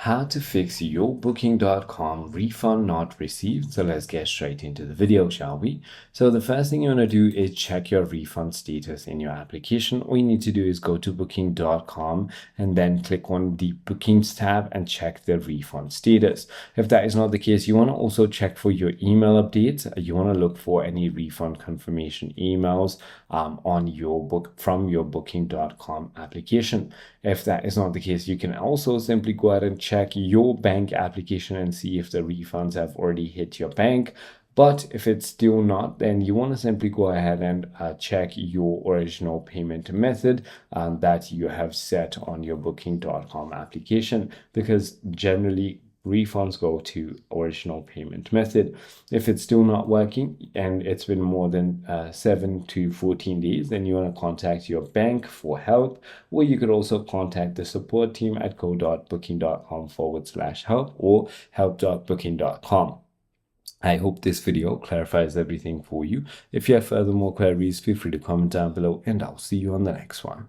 How to fix your booking.com refund not received. So let's get straight into the video, shall we? So the first thing you want to do is check your refund status in your application. All you need to do is go to booking.com and then click on the bookings tab and check the refund status. If that is not the case, you want to also check for your email updates. You want to look for any refund confirmation emails on your from your booking.com application. If that is not the case, you can also simply go ahead and check your bank application and see if the refunds have already hit your bank. But if it's still not, then you want to simply go ahead and check your original payment method that you have set on your booking.com application, because generally refunds go to original payment method. If it's still not working and it's been more than 7 to 14 days, then you want to contact your bank for help, or you could also contact the support team at go.booking.com/help or help.booking.com. I hope this video clarifies everything for you. If you have further more queries, feel free to comment down below and I'll see you on the next one.